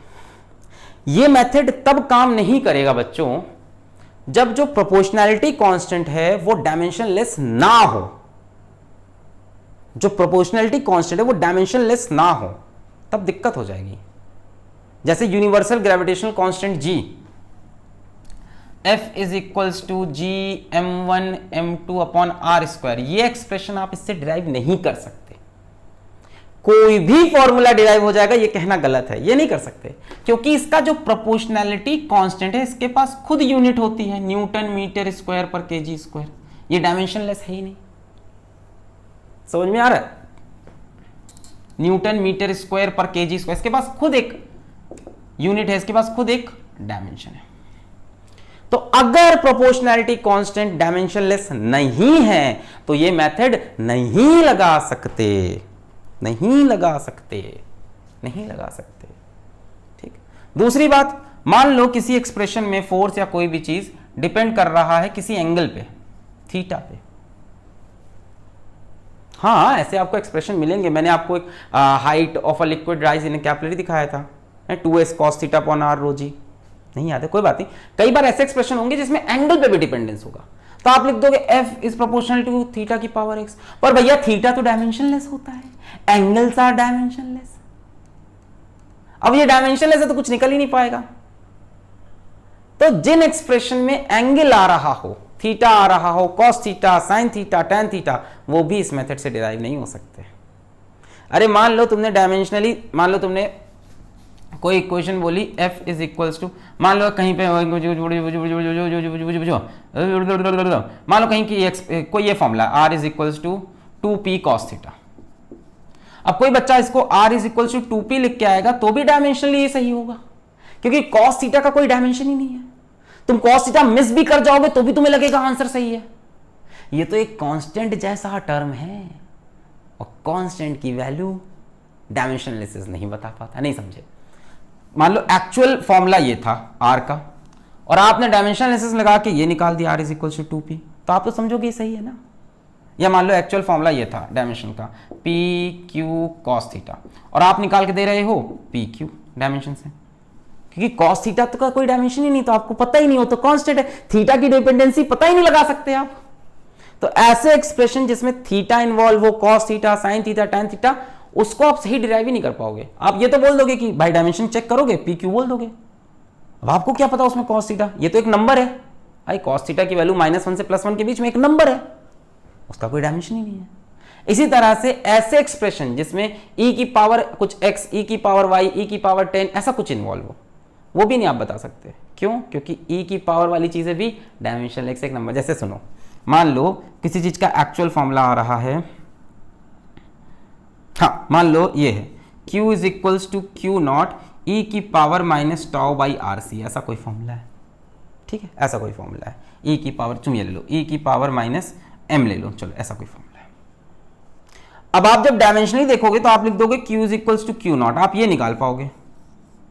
ये मेथड तब काम नहीं करेगा बच्चों जब जो प्रोपोर्शनैलिटी कांस्टेंट है वो डायमेंशनलेस ना हो, जो प्रोपोर्शनैलिटी कांस्टेंट है वो डायमेंशनलेस ना हो, तब दिक्कत हो जाएगी। जैसे universal gravitational constant G, F is equals to G m1 m2 upon r square, ये एक्सप्रेशन आप इससे डिराइव नहीं कर सकते। कोई भी फॉर्मूला डिराइव हो जाएगा, ये कहना गलत है, ये नहीं कर सकते, क्योंकि इसका जो प्रोपोर्शनैलिटी कांस्टेंट है इसके पास खुद यूनिट होती है, न्यूटन मीटर स्क्वायर पर केजी स्क्वायर, ये डायमेंशनलेस है ही नहीं। समझ में आ रहा है? न्यूटन मीटर स्क्वायर पर केजी स्क्वायर, इसके पास खुद एक यूनिट है, इसके पास खुद एक डायमेंशन है। तो अगर प्रोपोर्शनैलिटी कांस्टेंट डायमेंशनलेस नहीं है तो ये मेथड नहीं लगा सकते, नहीं लगा सकते, नहीं लगा सकते, ठीक। दूसरी बात, मान लो किसी एक्सप्रेशन में फोर्स या कोई भी चीज डिपेंड कर रहा है किसी एंगल पे, थीटा पे। हाँ, ऐसे आपको एक्सप्रेशन मिलेंगे। मैंने आपको एक height of a liquid rise in capillary दिखाया था, 2s cos theta upon r rho g। नहीं याद है, कोई बात नहीं। कई बार ऐसे एक्सप्रेशन होंगे जिसमें एंगल पे भी डिपेंडेंस होगा, तो आप लिख दोगे f is proportional to theta की पावर x। पर भैया थीटा तो डायमेंशनलेस होता है, एंगल्स आर डायमेंशनलेस। अब ये डायमेंशनलेस है तो कुछ निकल ही नहीं पाएगा। तो जिन एक्सप्रेशन में एंगल आ रहा हो, थीटा आ रहा हो, cos theta, sine theta, tan theta, वो भी इस मेथड से डिराइव नहीं हो सकते। अरे मान लो तुमने डायमेंशनली, मान लो तुमने कोई इक्वेशन बोली f इज इक्वल्स टू, मान लो कहीं पे मान लो कहीं की कोई ये formula r is equals to 2p cos theta. अब कोई बच्चा इसको r is equals to 2p लिख के आएगा तो भी डायमेंशनली ये सही होगा, क्योंकि cos थीटा का कोई डायमेंशन ही नहीं है। तुम cos थीटा मिस भी कर जाओगे तो भी तुम्हें लगेगा आंसर सही है। ये तो एक कांस्टेंट जैसा टर्म है, और कांस्टेंट की वैल्यू डायमेंशनल एनालिसिस नहीं बता पाता। नहीं समझे? मान लो एक्चुअल फॉर्मूला ये था r का, और आपने डायमेंशनल एनालिसिस लगा के ये निकाल दिया r is equal to 2p, तो आप तो समझोगे ये सही है ना। या मान लो एक्चुअल फॉर्मूला ये था डायमेंशन का, p q cos थीटा, और आप निकाल के दे रहे हो p q डायमेंशन से, क्योंकि cos थीटा तो का कोई डायमेंशन ही नहीं, तो आपको पता ही नहीं हो, तो कांस्टेंट है। थीटा की डिपेंडेंसी पता ही नहीं लगा सकते आप। तो ऐसे एक्सप्रेशन जिसमें थीटा इन्वॉल्व हो, cos theta, sin theta, tan theta, उसको आप सही डिराइव ही नहीं कर पाओगे। आप ये तो बोल दोगे कि भाई डायमेंशन चेक करोगे, पी क्यू बोल दोगे। अब आपको क्या पता उसमें cos थीटा, ये तो एक नंबर है भाई। cos थीटा की वैल्यू -1 से +1 के बीच में एक नंबर है, उसका कोई डायमेंशन ही नहीं है। इसी तरह से ऐसे एक्सप्रेशन जिसमें e की पावर कुछ x, e की पावर y, e की पावर 10 ऐसा कुछ इन्वॉल्व हो, वो भी नहीं आप बता सकते। क्यों? क्योंकि e की पावर वाली चीजें भी डायमेंशनल एक नंबर। जैसे सुनो, मान लो किसी चीज का एक्चुअल फॉर्मूला आ रहा है, हाँ मान लो ये है q is equals to q naught e की पावर -τ/RC, ऐसा कोई फॉर्मूला है। ठीक है, ऐसा कोई फॉर्मूला है, e की पावर, तुम ये ले लो e की पावर -m ले लो, चलो ऐसा कोई फॉर्मूला है। अब आप जब डायमेंशनली देखोगे तो आप लिख दोगे q is equals to q naught, आप ये निकाल पाओगे,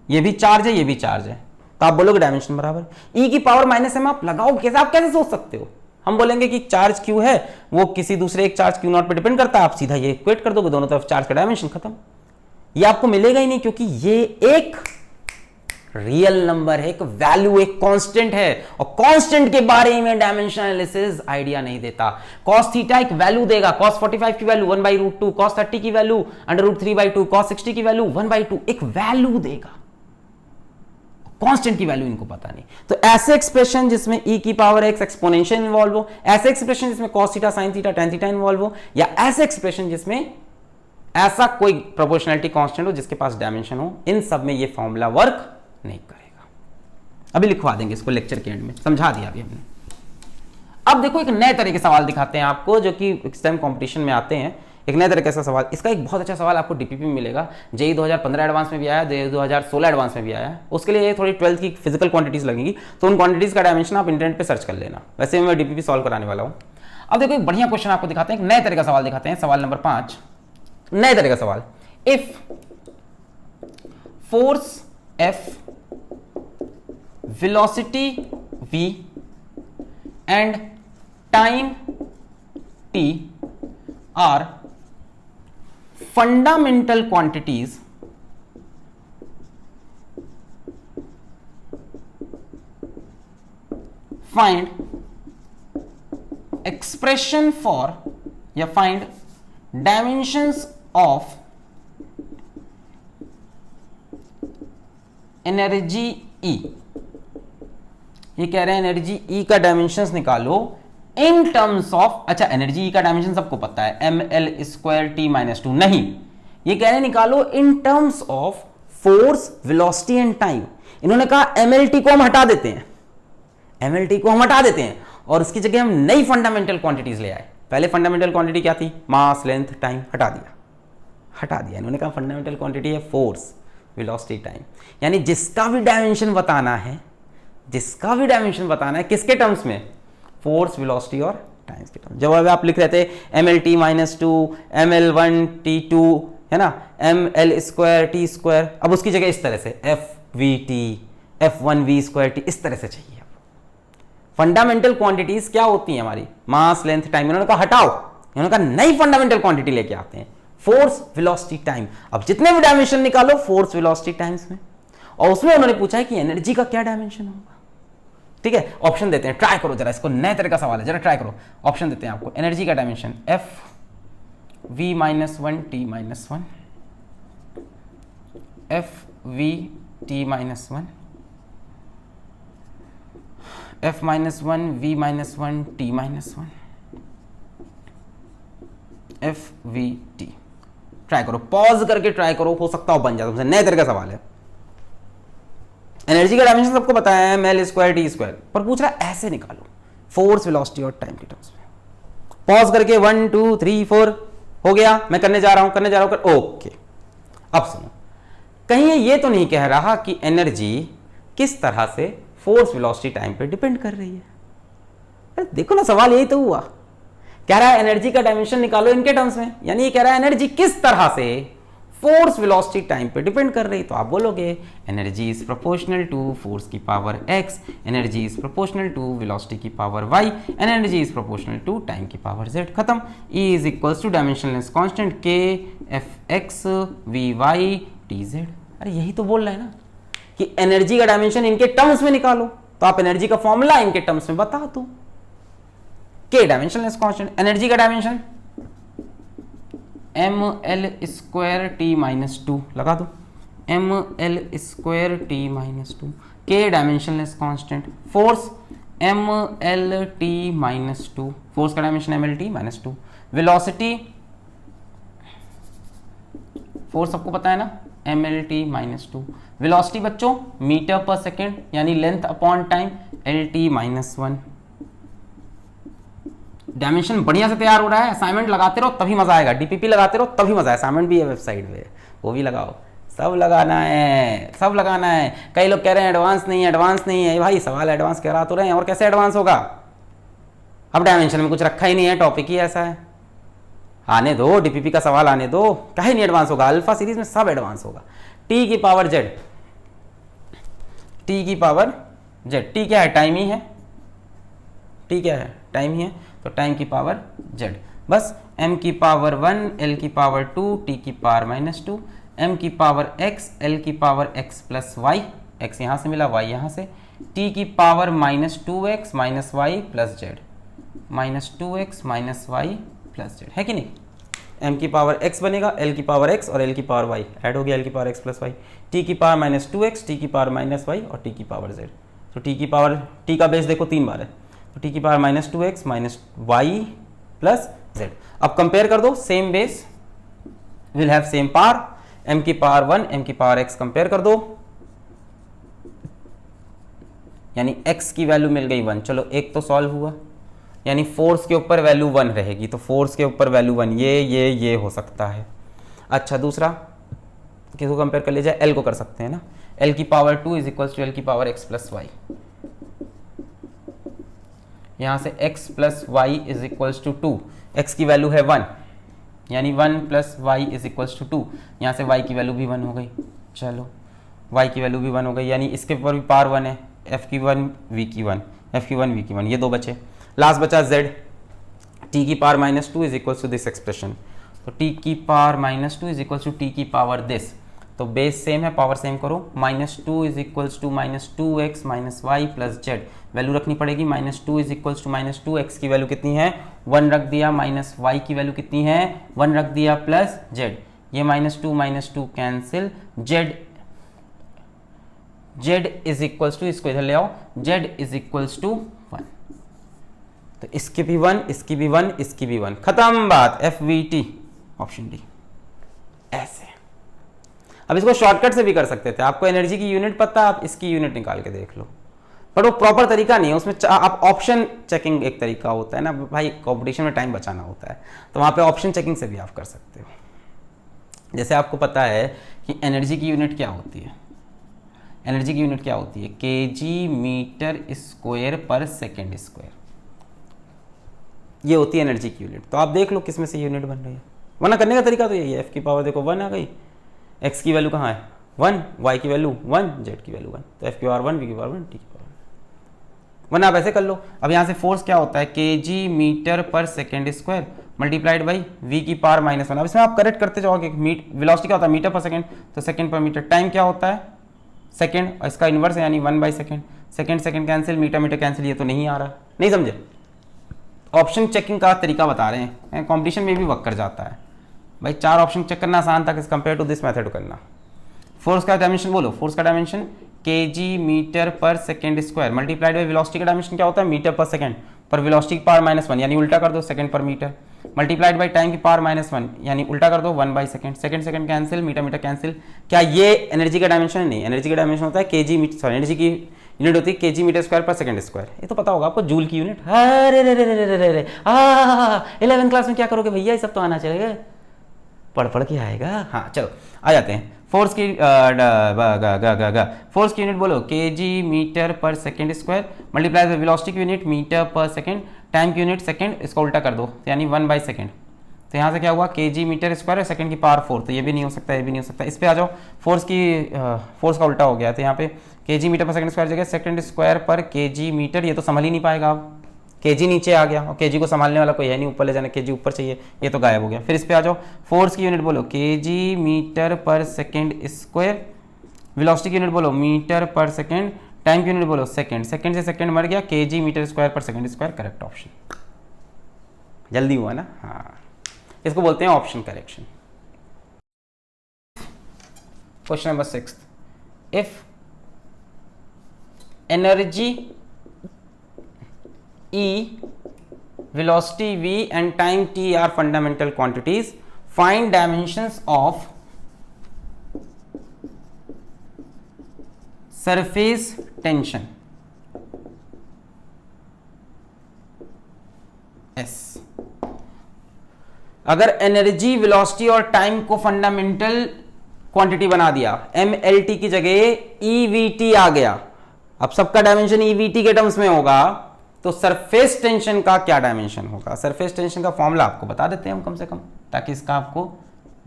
ये भी चार्ज है, ये भी चार्ज है, तो आप बोलोगे डायमेंशन बराबर। e की पावर -m आप लगाओ कैसे, आप कैसे सोच सकते हो? हम बोलेंगे कि चार्ज क्यू है वो किसी दूसरे एक चार्ज क्यू नॉट पे डिपेंड करता है, आप सीधा ये इक्वेट कर दोगे, दोनों तरफ चार्ज का डायमेंशन खत्म। ये आपको मिलेगा ही नहीं, क्योंकि ये एक रियल नंबर है, एक वैल्यू, एक कांस्टेंट है, और कांस्टेंट के बारे में डायमेंशनल एनालिसिस आइडिया नहीं देता। cos थीटा एक वैल्यू देगा, cos 45 की वैल्यू 1/√2, cos 30 की वैल्यू √3/2, cos 60 की वैल्यू 1/2, एक वैल्यू देगा। कांस्टेंट की वैल्यू इनको पता नहीं। तो ऐसे एक्सप्रेशन जिसमें e की पावर x एक्सपोनेंशियल इन्वॉल्व हो, ऐसे एक्सप्रेशन जिसमें cos theta, sin theta, tan theta involve हो, या ऐसे एक्सप्रेशन जिसमें ऐसा कोई प्रोपोर्शनलिटी कांस्टेंट हो जिसके पास डायमेंशन हो, इन सब में ये फॉर्मूला वर्क नहीं करेगा। अभी लिखवा देंगे इसको लेक्चर के एंड में, समझा दिया अभी हमने। अब देखो एक नए तरह के सवाल दिखाते हैं आपको, जो कि एग्जाम कॉम्पिटिशन में आते हैं। एक नए तरह का सवाल, इसका एक बहुत अच्छा सवाल आपको डीपीपी में मिलेगा, जेई 2015 एडवांस में भी आया, 2016 एडवांस में भी आया। उसके लिए थोड़ी 12th की फिजिकल क्वांटिटीज लगेंगी, तो उन क्वांटिटीज का डायमेंशन आप इंटरनेट पे सर्च कर लेना। वैसे मैं डीपीपी सॉल्व कराने वाला हूँ। अब देखो एक बढ़िया क्वेश्चन आपको दिखाते हैं, एक नए तरह का सवाल दिखाते हैं। सवाल नंबर 5, नए तरह का सवाल। If force F, velocity V and time T are fundamental quantities, find expression for या find dimensions of energy E। ये कह रहे हैं एनर्जी E का डायमेंशंस निकालो इन टर्म्स ऑफ, अच्छा एनर्जी E का डायमेंशन सबको पता है, mL²T-2, नहीं, ये कह रहे हैं निकालो in terms of force, velocity and time. इन्होंने कहा mLT को हम हटा देते हैं, mLT को हम हटा देते हैं, और उसकी जगह हम नई फंडामेंटल क्वांटिटीज ले आए। पहले फंडामेंटल क्वांटिटी क्या थी? मास, लेंथ, टाइम, हटा दिया। इन्होंने कहा फंडामेंटल क्वांटिटी है फोर्स, वेलोसिटी, टाइम। यानी जिसका भी डायमेंशन बताना है, किसके टर्म्स में? फोर्स, वेलोसिटी और टाइम्स के टर्म्स। जब आप लिख रहे थे mLT-2, mL1T2, है ना, mL²T², अब उसकी जगह इस तरह से FVT, F1V²T, इस तरह से चाहिए। फंडामेंटल क्वांटिटीज क्या होती हैं हमारी, मास, लेंथ, टाइम। इन्होंने कहा हटाओ, इन्होंने कहा नई फंडामेंटल क्वांटिटी लेके आते हैं, फोर्स, वेलोसिटी, टाइम। अब जितने भी डायमेंशन निकालो फोर्स, वेलोसिटी, टाइम्स में, और उसमें उन्होंने पूछा है कि एनर्जी का क्या डायमेंशन होगा। ठीक है, ऑप्शन देते हैं, ट्राई करो जरा, इसको नए तरह का सवाल है, जरा ट्राई करो। ऑप्शन देते हैं आपको, एनर्जी का dimension F V minus one T minus one, F V T minus one, F minus one V minus one T minus one, F V T. Try करो, पॉज करके ट्राई करो, हो सकता हो बन जाए तुमसे, नए तरह का सवाल है। एनर्जी का डायमेंशन सबको पता है, ml स्क्वायर टी स्क्वायर, पर पूछ रहा है ऐसे निकालो, फोर्स, वेलोसिटी और टाइम के टर्म्स में। पॉज करके 1 2 3 4 हो गया, मैं करने जा रहा हूं, ओके। अब सुनो, कहीं ये तो नहीं कह रहा कि एनर्जी किस तरह से फोर्स, वेलोसिटी, टाइम पे डिपेंड कर रही है। देखो ना, सवाल यही तो हुआ, कह रहा है एनर्जी का डायमेंशन निकालो इनके टर्म्स में, यानी ये कह रहा है एनर्जी किस तरह से फोर्स, वेलोसिटी, टाइम पे डिपेंड कर रही। तो आप बोलोगे energy is proportional to force की power x, energy is proportional to velocity की power y, energy is proportional to time की पावर z। खत्म। E is equals to dimensionless constant k f x v y t z। अरे यही तो बोल रहा है ना कि एनर्जी का डायमेंशन इनके टर्म्स में निकालो, तो आप एनर्जी का फॉर्मूला इनके टर्म्स में बता दो। k डायमेंशनलेस कांस्टेंट, एनर्जी का dimension ml square T minus two, लगा दो ml square T minus two. k dimensionless constant, force ml t minus two, force का dimension ml t minus two. Velocity, force सबको पता है ना, ml t minus two. Velocity बच्चों मीटर पर सेकेंड, यानी length upon time, lt minus one. Dimension बढ़िया से तैयार हो रहा है, असाइनमेंट लगाते रहो तभी मजा आएगा, डीपीपी लगाते रहो तभी मजा है। असाइनमेंट भी है वेबसाइट पे, वो भी लगाओ, सब लगाना है, सब लगाना है। कई लोग कह रहे हैं एडवांस नहीं है, एडवांस नहीं है। भाई सवाल एडवांस करा तो रहे हैं, और कैसे एडवांस होगा? अब डायमेंशन में कुछ रखा ही नहीं है, टॉपिक ही ऐसा है। आने दो, डीपीपी का सवाल आने दो, कहीं नहीं एडवांस होगा। अल्फा सीरीज में सब एडवांस होगा। टी की पावर जेड, टी की पावर जेड, टी क्या है? टाइम ही है। टी क्या है? टाइम ही है, तो टाइम की पावर जेड। बस m की पावर 1, l की पावर 2, t की पावर माइनस 2, m की पावर x, l की power x plus y, x यहाँ से मिला, y यहाँ से, t की power minus 2x minus y plus z, minus 2x minus y plus z, है कि नहीं? m की पावर x बनेगा, l की पावर x और l की पावर y, ऐड हो गया l की power x plus y, t की पावर माइनस 2x, t की पावर माइनस वाई और t की पावर z। तो t की पावर, t का बेस देखो 3 बार है, तो t की power minus 2x minus y plus z। अब कंपेयर कर दो, same base will have same power, m की पावर 1, m की पावर x कंपेयर कर दो, यानी x की वैल्यू मिल गई 1। चलो एक तो सॉल्व हुआ, यानी फोर्स के ऊपर वैल्यू 1 रहेगी, तो फोर्स के ऊपर वैल्यू 1, ये हो सकता है। अच्छा दूसरा किसको कंपेयर कर लीजिए? l को कर सकते हैं ना, l की power 2 is equals to l की पावर x प्लस वाई, यहाँ से x plus y is equals to 2, x की वैल्यू है 1, यानी 1 plus y is equals to 2, यहाँ से y की वैल्यू भी 1 हो गई। चलो y की वैल्यू भी 1 हो गई, यानी इसके ऊपर भी पावर 1 है, f की 1 v की 1, f की 1 v की 1, ये दो बचे। लास्ट बचा z, t की power minus 2 is equals to this expression, तो t की power minus 2 is equals to t की पावर दिस, तो बेस सेम है, पावर सेम करो, minus 2 is equals to minus 2x minus y plus z, value रखनी पड़ेगी, minus 2 is equals to minus 2x की वैल्यू कितनी है? 1 रख दिया, माइनस y की वैल्यू कितनी है? 1 रख दिया, प्लस z, ये minus 2 cancel, z is equals to, इसको इधर ले आओ, z इज इक्वल्स टू 1, तो इसकी भी 1, इसकी भी 1, इसकी भी 1, खत्म बात। FVT option D. ऐसे अब इसको शॉर्टकट से भी कर सकते थे, आपको एनर्जी की यूनिट पता, आप इसकी यूनिट निकाल के देख लो, पर वो प्रॉपर तरीका नहीं है, उसमें आप ऑप्शन चेकिंग एक तरीका होता है ना भाई, कंपटीशन में टाइम बचाना होता है, तो वहाँ पे ऑप्शन चेकिंग से भी आप कर सकते हो। जैसे आपको पता है कि एनर्जी की यूनिट क्या होती है, एनर्जी की यूनिट क्या होती है? केजी मीटर स्क्वायर पर सेकेंड स्क्वायर, ये होती है एनर्जी की यूनिट। तो आप देख लो किस में से यूनिट बन रही है, वरना करने का तरीका तो यही है, एफ की पावर देखो 1 आ गई, x की वैल्यू कहाँ है 1, y की वैल्यू 1, z की वैल्यू 1, तो f की पावर 1, v की पावर 1, t की पावर 1। वरना आप ऐसे कर लो। अब यहाँ से फोर्स क्या होता है, केजी मीटर पर second square multiplied by V की पावर -1। अब इसमें आप करेक्ट करते जाओगे। वेलोसिटी क्या होता है, मीटर पर सेकेंड, तो सेकेंड पर मीटर। टाइम क्या होता है, सेकेंड, और इसका इन्वर्स है यानी 1/सेकेंड। Second second cancel, metre metre cancel, ये तो नहीं आ रहा, नहीं समझे। ऑप्शन चेकिंग का तरीका बता रहे हैं, कॉम्पिटिशन में भी वर्क कर जाता है भाई। 4 ऑप्शन चेक करना आसान था कंपेयर टू दिस मेथड करना। फोर्स का डायमेंशन बोलो, फोर्स का डायमेंशन केजी मीटर पर second square multiplied by velocity का डायमेंशन क्या होता है, मीटर पर सेकेंड, पर वेलोसिटी की पावर -1 यानी उल्टा कर दो, सेकेंड पर मीटर, मल्टीप्लाइड बाई टाइम की पावर -1 यानी उल्टा कर दो, 1/सेकेंड। Second second cancel, metre metre cancel. क्या ये एनर्जी का डायमेंशन नहीं, एनर्जी का डायमेंशन होता है केजी मीटर, सॉरी एनर्जी की यूनिट होती है केजी मीटर स्क्वायर पर सेकेंड स्क्वायर। ये तो पता होगा आपको, जूल की यूनिट। अरे रे रे रे रे रे रे 11th क्लास में क्या करोगे भैया, ये सब तो आना चाहिए, पढ़ पढ़ के आएगा। हाँ चलो आ जाते हैं। फोर्स की फोर्स की यूनिट बोलो, केजी मीटर पर second square multiply by velocity की यूनिट मीटर पर सेकेंड, टाइम की यूनिट सेकेंड, इसको उल्टा कर दो यानी 1/सेकेंड। तो यहाँ से क्या हुआ, केजी मीटर स्क्वायर और सेकेंड की पावर 4, तो ये भी नहीं हो सकता, ये भी नहीं हो सकता। इस पे आ जाओ, फोर्स का उल्टा हो गया, तो यहाँ पे केजी मीटर पर सेकेंड स्क्वायर जगह सेकेंड स्क्वायर पर केजी मीटर, ये तो संभल ही नहीं पाएगा आप, केजी नीचे आ गया और केजी को संभालने वाला कोई है नहीं, ऊपर ले जाना, केजी ऊपर चाहिए, ये तो गायब हो गया। फिर इस पे आ जाओ, फोर्स की यूनिट बोलो केजी मीटर पर सेकेंड स्क्वायर, वेलोसिटी की यूनिट बोलो मीटर पर सेकेंड, टाइम की यूनिट बोलो सेकेंड, सेकेंड से सेकेंड मर गया, केजी मीटर स्क्वायर पर सेकेंड स्क्वायर, करेक्ट ऑप्शन। जल्दी हुआ ना, हाँ, इसको बोलते हैं option correction. Question number 6, if energy E, velocity V and time t are fundamental quantities. Find dimensions of surface tension S। अगर एनर्जी, वेलोसिटी और टाइम को फंडामेंटल क्वांटिटी बना दिया, MLT की जगह EVT आ गया, अब सबका डायमेंशन EVT के टर्म्स में होगा, तो सरफेस टेंशन का क्या डायमेंशन होगा। सरफेस टेंशन का फॉर्मूला आपको बता देते हैं हम कम से कम, ताकि इसका आपको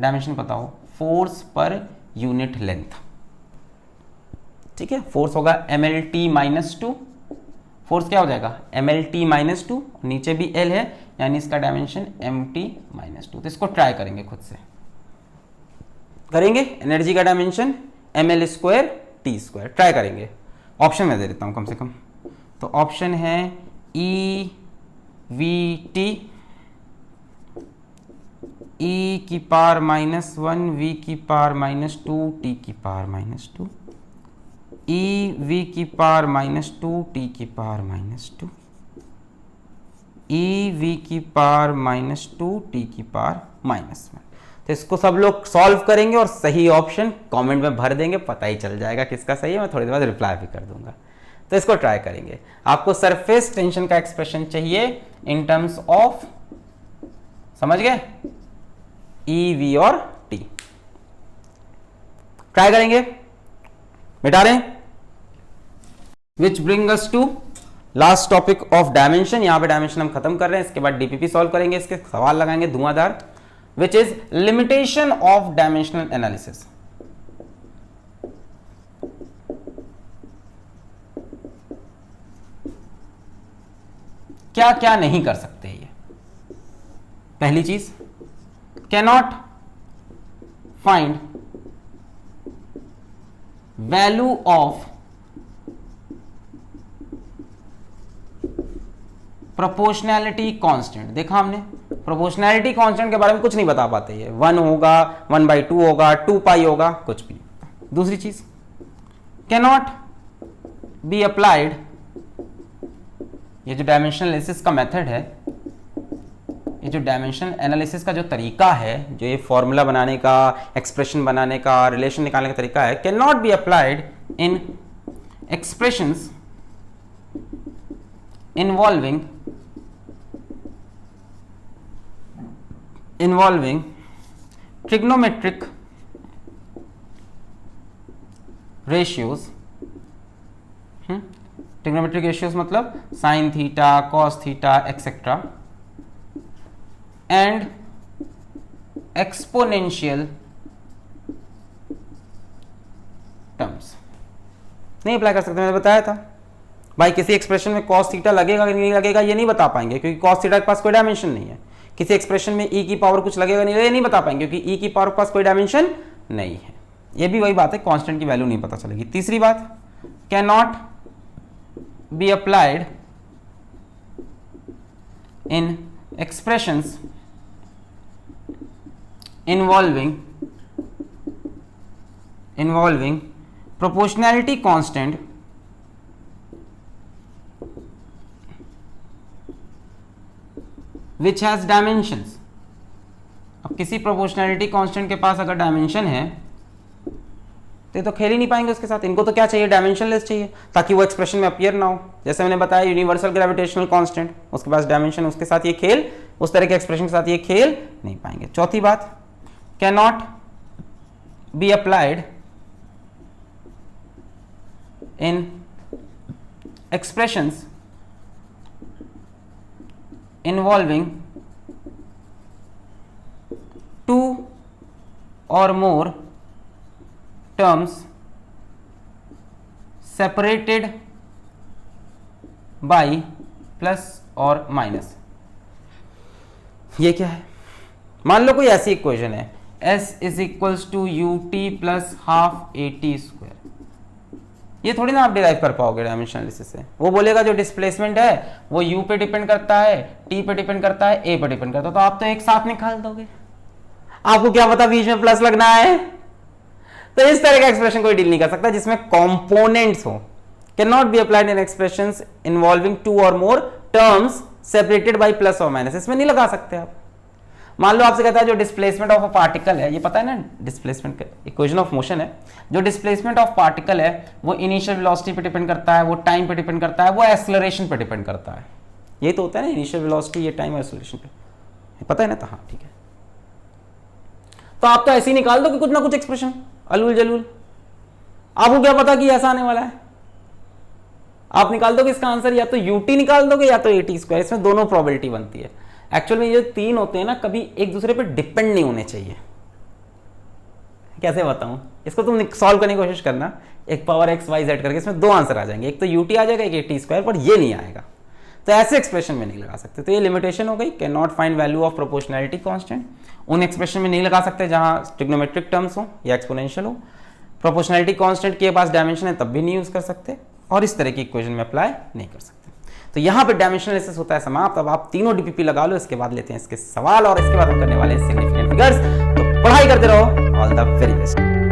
डायमेंशन पता हो, फोर्स पर यूनिट लेंथ। ठीक है, फोर्स होगा MLT-2, फोर्स क्या हो जाएगा MLT-2, नीचे भी L है यानी इसका डायमेंशन MT-2। तो इसको ट्राई करेंगे, खुद से करेंगे। एनर्जी का डायमेंशन ML² T², ट्राई करेंगे। ऑप्शन में दे देता हूं कम से कम, तो ऑप्शन है EVT, E की पावर -1, V की पावर -2, T की पावर -2, EV की पावर -2, T की पावर -2, EV की पावर -2, T की पावर -1। तो इसको सब लोग सॉल्व करेंगे और सही ऑप्शन कमेंट में भर देंगे, पता ही चल जाएगा किसका सही है। मैं थोड़ी देर बाद रिप्लाई भी कर दूंगा। तो इसको ट्राई करेंगे। आपको सरफेस टेंशन का एक्सप्रेशन चाहिए इन टर्म्स ऑफ, समझ गए, ई, वी और टी। ट्राई करेंगे, मिटा रहे हैं। Which bring us to last topic of dimension. यहां पे डायमेंशन हम खत्म कर रहे हैं, इसके बाद डीपीपी सॉल्व करेंगे, इसके सवाल लगाएंगे धुआंधार। Which is limitation of dimensional analysis. क्या क्या नहीं कर सकते ये। पहली चीज, cannot find value of proportionality constant. देखा हमने, प्रोपोर्शनैलिटी कांस्टेंट के बारे में कुछ नहीं बता पाते ये, 1 होगा, 1/2 होगा, 2π होगा, कुछ भी। दूसरी चीज, कैनॉट बी अप्लाइड, ये जो डायमेंशनल एनालिसिस का मेथड है, ये जो डायमेंशनल एनालिसिस का जो तरीका है, जो ये फॉर्मूला बनाने का, एक्सप्रेशन बनाने का, रिलेशन निकालने का तरीका है, can not be applied in expressions involving trigonometric ratios. Trigonometric ratios मतलब sine theta, cos theta etcetera, and exponential terms. नहीं अप्लाई कर सकते, मैंने बताया था। भाई किसी एक्सप्रेशन में cos थीटा लगेगा कि नहीं लगेगा ये नहीं बता पाएंगे, क्योंकि cos थीटा के पास कोई डायमेंशन नहीं है। किसी एक्सप्रेशन में e की पावर कुछ लगेगा नहीं, ये नहीं बता पाएंगे क्योंकि e की पावर के पास कोई डायमेंशन नहीं है। ये भी वही बात है, कांस्टेंट की वैल्यू नहीं पता चलेगी। तीसरी बात, can not be applied in expressions involving proportionality constant which has dimensions। अब किसी प्रोपोर्शनैलिटी कांस्टेंट के पास अगर डायमेंशन है तो खेल ही नहीं पाएंगे उसके साथ। इनको तो क्या चाहिए, डायमेंशनलेस चाहिए, ताकि वो एक्सप्रेशन में अपीयर ना हो। जैसे मैंने बताया यूनिवर्सल ग्रेविटेशनल कांस्टेंट, उसके पास डायमेंशन, उसके साथ ये खेल, उस तरह के एक्सप्रेशन के साथ ये खेल नहीं पाएंगे। चौथी बात, can not be applied in expressions involving two or more terms separated by plus or minus. ये क्या है, मान लो कोई ऐसी इक्वेशन है s is equals to u t plus half a t square. ये थोड़ी ना आप डिराइव कर पाओगे डायमेंशन एनालिसिस से। वो बोलेगा जो डिस्प्लेसमेंट है वो u पे डिपेंड करता है, t पे डिपेंड करता है, a पे डिपेंड करता है, तो आप तो एक साथ निकाल दोगे। आपको क्या पता बीच में प्लस लगना है। तो इस तरह का एक्सप्रेशन कोई डील नहीं कर सकता जिसमें कंपोनेंट्स हो। Can not be applied in expressions involving two or more terms separated by plus or minus. इसमें नहीं लगा सकते आप। मान लो आपसे कहता है जो डिस्प्लेसमेंट ऑफ अ पार्टिकल है, ये पता है ना डिस्प्लेसमेंट का इक्वेशन ऑफ मोशन है, जो डिस्प्लेसमेंट ऑफ पार्टिकल है वो इनिशियल वेलोसिटी पे डिपेंड करता है, वो टाइम पे डिपेंड करता है, वो एक्सेलरेशन पे डिपेंड करता है। ये तो होता है ना इनिशियल वेलोसिटी, ये टाइम और एक्सेलरेशन पे, पता है ना। तो हाँ ठीक है, तो आप तो ऐसे ही निकाल दो कि कुछ ना कुछ एक्सप्रेशन अलूल जलूल। आपको क्या पता कि ऐसा आने वाला है। आप निकाल दोगे इसका आंसर, या तो यूटी निकाल दोगे या तो एटी स्क्वायर। इसमें दोनों प्रोबेबिलिटी बनती है। एक्चुअल में ये जो तीन होते हैं ना, कभी एक दूसरे पे डिपेंड नहीं होने चाहिए। कैसे बताऊं इसको, तुम सॉल्व करने की कोशिश करना, एक पावर एक्स वाई जेड करके इसमें दो आंसर आ जाएंगे, एक तो यूटी आ जाएगा, एक एटी स्क्वायर, पर ये नहीं आएगा। तो ऐसे एक्सप्रेशन में नहीं लगा सकते। तो ये लिमिटेशन हो गई, can not find value of proportionality constant. उन एक्सप्रेशन में नहीं लगा सकते जहां ट्रिग्नोमेट्रिक टर्म्स हो या एक्सपोनेंशियल हो। प्रोपोर्शनैलिटी कांस्टेंट के पास डायमेंशन है तब भी नहीं यूज कर सकते, और इस तरह की इक्वेशन में अप्लाई नहीं कर सकते। तो यहां पे डायमेंशनल एनालिसिस होता है समाप्त। अब आप तीनों डीपीपी लगा लो, इसके बाद लेते हैं इसके सवाल, और इसके बाद हम करने वाले हैं सिग्निफिकेंट फिगर्स। तो पढ़ाई करते रहो। All the very best.